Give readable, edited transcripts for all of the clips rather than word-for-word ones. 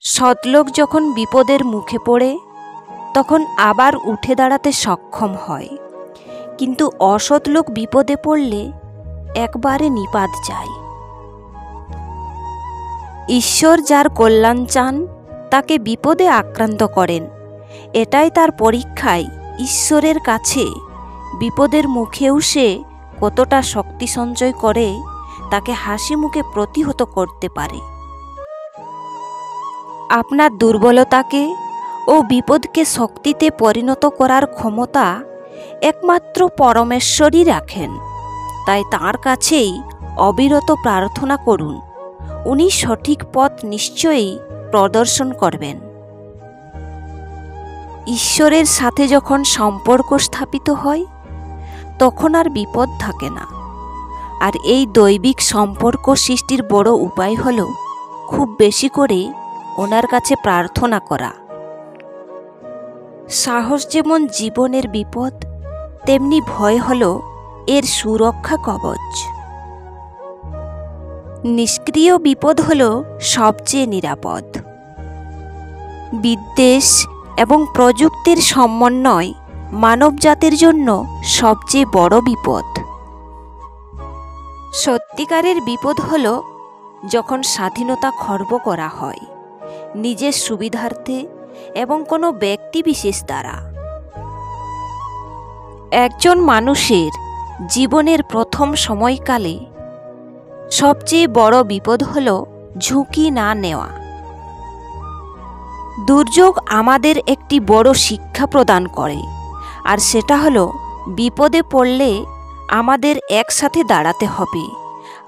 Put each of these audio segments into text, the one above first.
সৎলোক যখন বিপদের মুখে পড়ে তখন আবার উঠে দাঁড়াতে সক্ষম হয়, কিন্তু অসৎ লোক বিপদে পড়লে একবারে নিপাত যায়। ঈশ্বর যার কল্যাণ চান তাকে বিপদে আক্রান্ত করেন। এটাই তার পরীক্ষায় ঈশ্বরের কাছে বিপদের মুখেও সে কতটা শক্তি সঞ্চয় করে তাকে হাসি মুখে প্রতিহত করতে পারে। আপনার দুর্বলতাকে ও বিপদকে শক্তিতে পরিণত করার ক্ষমতা একমাত্র পরমেশ্বরই রাখেন। তাই তাঁর কাছেই অবিরত প্রার্থনা করুন, উনি সঠিক পথ নিশ্চয়ই প্রদর্শন করবেন। ঈশ্বরের সাথে যখন সম্পর্ক স্থাপিত হয় তখন আর বিপদ থাকে না। আর এই দৈবিক সম্পর্ক সৃষ্টির বড় উপায় হল খুব বেশি করে ওনার কাছে প্রার্থনা করা। সাহস যেমন জীবনের বিপদ, তেমনি ভয় হল এর সুরক্ষা কবচ। নিষ্ক্রিয় বিপদ হল সবচেয়ে নিরাপদ। বিদ্বেষ এবং প্রযুক্তির সমন্বয় মানবজাতির জন্য সবচেয়ে বড় বিপদ। সত্যিকারের বিপদ হল যখন স্বাধীনতা খর্ব করা হয় নিজের সুবিধার্থে এবং কোনো ব্যক্তি বিশেষ দ্বারা। একজন মানুষের জীবনের প্রথম সময়কালে সবচেয়ে বড় বিপদ হল ঝুঁকি না নেওয়া। দুর্যোগ আমাদের একটি বড় শিক্ষা প্রদান করে, আর সেটা হলো বিপদে পড়লে আমাদের একসাথে দাঁড়াতে হবে।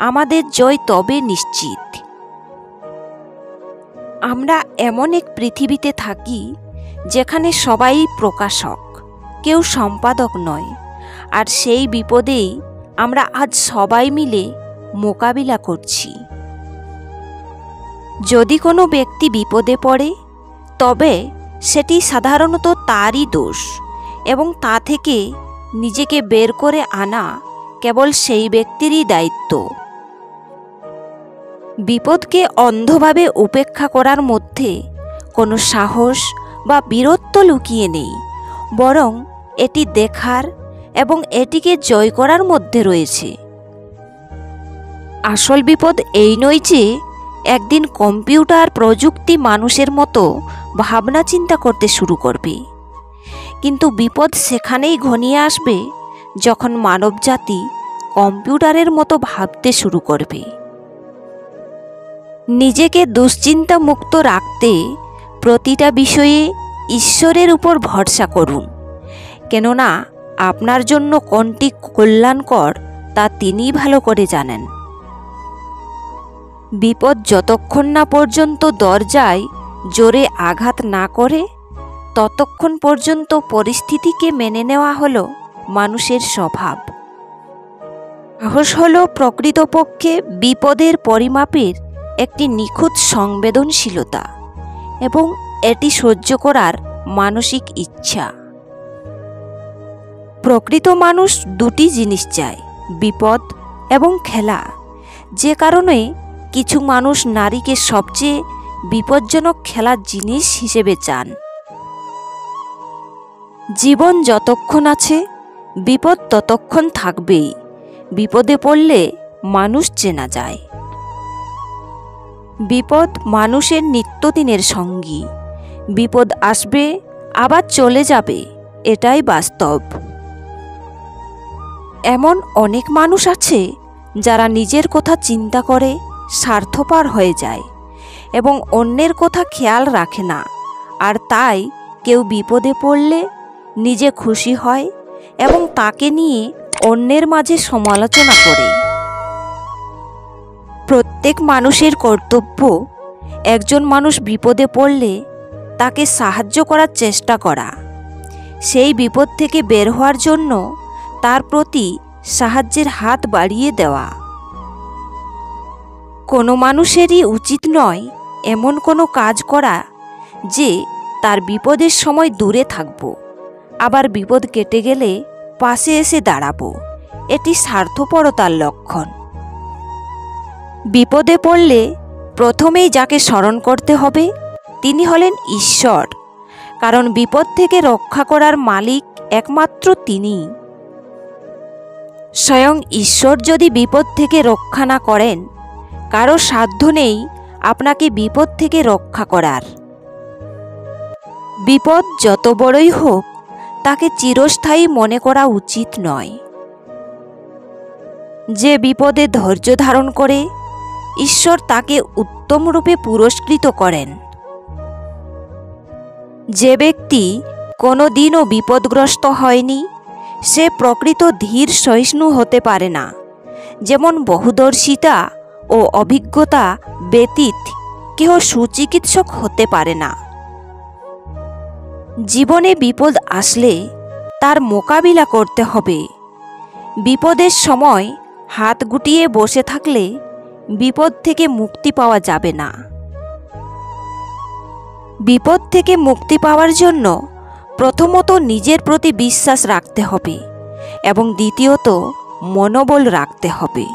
আমাদের জয় তবে নিশ্চিত। আমরা এমন এক পৃথিবীতে থাকি যেখানে সবাই প্রকাশক, কেউ সম্পাদক নয়। আর সেই বিপদেই আমরা আজ সবাই মিলে মোকাবিলা করছি। যদি কোনো ব্যক্তি বিপদে পড়ে তবে সেটি সাধারণত তারই দোষ, এবং তা থেকে নিজেকে বের করে আনা কেবল সেই ব্যক্তিরই দায়িত্ব। বিপদকে অন্ধভাবে উপেক্ষা করার মধ্যে কোনো সাহস বা বীরত্ব লুকিয়ে নেই, বরং এটি দেখার এবং এটিকে জয় করার মধ্যে রয়েছে। আসল বিপদ এই নয় যে একদিন কম্পিউটার প্রযুক্তি মানুষের মতো ভাবনা চিন্তা করতে শুরু করবে, কিন্তু বিপদ সেখানেই ঘনিয়ে আসবে যখন মানবজাতি কম্পিউটারের মতো ভাবতে শুরু করবে। নিজেকে দুশ্চিন্তা মুক্ত রাখতে প্রতিটা বিষয়ে ঈশ্বরের উপর ভরসা করুন, কেননা আপনার জন্য কোনটি কল্যাণকর তা তিনিই ভালো করে জানেন। বিপদ যতক্ষণ না পর্যন্ত দরজায় জোরে আঘাত না করে ততক্ষণ পর্যন্ত পরিস্থিতিকে মেনে নেওয়া হলো মানুষের স্বভাব। সাহস হলো প্রকৃতপক্ষে বিপদের পরিমাপের একটি নিখুঁত সংবেদনশীলতা এবং এটি সহ্য করার মানসিক ইচ্ছা। প্রকৃত মানুষ দুটি জিনিস চায়, বিপদ এবং খেলা। যে কারণে কিছু মানুষ নারীকে সবচেয়ে বিপজ্জনক খেলার জিনিস হিসেবে চান। জীবন যতক্ষণ আছে বিপদ ততক্ষণ থাকবেই। বিপদে পড়লে মানুষ চেনা যায়। বিপদ মানুষের নিত্যদিনের সঙ্গী। বিপদ আসবে আবার চলে যাবে, এটাই বাস্তব। এমন অনেক মানুষ আছে যারা নিজের কথা চিন্তা করে স্বার্থপর হয়ে যায় এবং অন্যের কথা খেয়াল রাখে না, আর তাই কেউ বিপদে পড়লে নিজে খুশি হয় এবং তাকে নিয়ে অন্যের মাঝে সমালোচনা করে। প্রত্যেক মানুষের কর্তব্য একজন মানুষ বিপদে পড়লে তাকে সাহায্য করার চেষ্টা করা, সেই বিপদ থেকে বের হওয়ার জন্য তার প্রতি সাহায্যের হাত বাড়িয়ে দেওয়া। কোনো মানুষেরই উচিত নয় এমন কোনো কাজ করা যে তার বিপদের সময় দূরে থাকব, আবার বিপদ কেটে গেলে পাশে এসে দাঁড়াবো। এটি স্বার্থপরতার লক্ষণ। বিপদে পড়লে প্রথমেই যাকে স্মরণ করতে হবে তিনি হলেন ঈশ্বর, কারণ বিপদ থেকে রক্ষা করার মালিক একমাত্র তিনি। স্বয়ং ঈশ্বর যদি বিপদ থেকে রক্ষা না করেন, কারো সাধ্য নেই আপনাকে বিপদ থেকে রক্ষা করার। বিপদ যত বড়ই হোক, তাকে চিরস্থায়ী মনে করা উচিত নয়। যে বিপদে ধৈর্য ধারণ করে, ঈশ্বর তাকে উত্তম রূপে পুরস্কৃত করেন। যে ব্যক্তি কোনো দিনও বিপদগ্রস্ত হয়নি, সে প্রকৃত ধীর সহিষ্ণু হতে পারে না। যেমন বহুদর্শিতা ও অভিজ্ঞতা ব্যতীত কেহ সুচিকিৎসক হতে পারে না। জীবনে বিপদ আসলে তার মোকাবিলা করতে হবে। বিপদের সময় হাত গুটিয়ে বসে থাকলে বিপদ থেকে মুক্তি পাওয়া যাবে না। বিপদ থেকে মুক্তি পাওয়ার জন্য প্রথমত নিজের প্রতি বিশ্বাস রাখতে হবে এবং দ্বিতীয়ত মনোবল রাখতে হবে।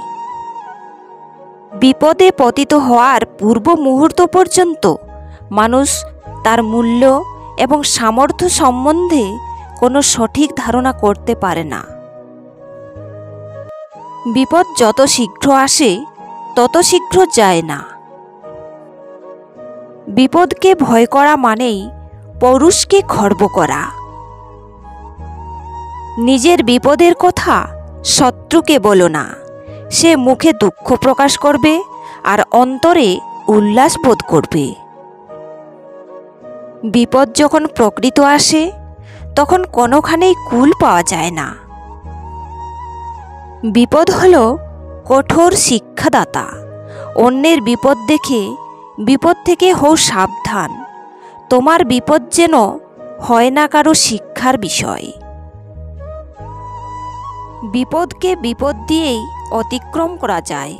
বিপদে পতিত হওয়ার পূর্ব মুহূর্ত পর্যন্ত মানুষ তার মূল্য এবং সামর্থ্য সম্বন্ধে কোনো সঠিক ধারণা করতে পারে না। বিপদ যত শীঘ্র আসে তত শীঘ্র যায় না। বিপদকে ভয় করা মানেই পৌরুষকে খর্ব করা। নিজের বিপদের কথা শত্রুকে বলো না, সে মুখে দুঃখ প্রকাশ করবে আর অন্তরে উল্লাস বোধ করবে। বিপদ যখন প্রকৃত আসে, তখন কোনোখানেই কুল পাওয়া যায় না। বিপদ হল কঠোর শিক্ষাদাতা। অন্যের বিপদ দেখে বিপদ থেকে হও সাবধান। তোমার বিপদ যেন হয় না কারো শিক্ষার বিষয়। বিপদকে বিপদ দিয়েই অতিক্রম করা যায়।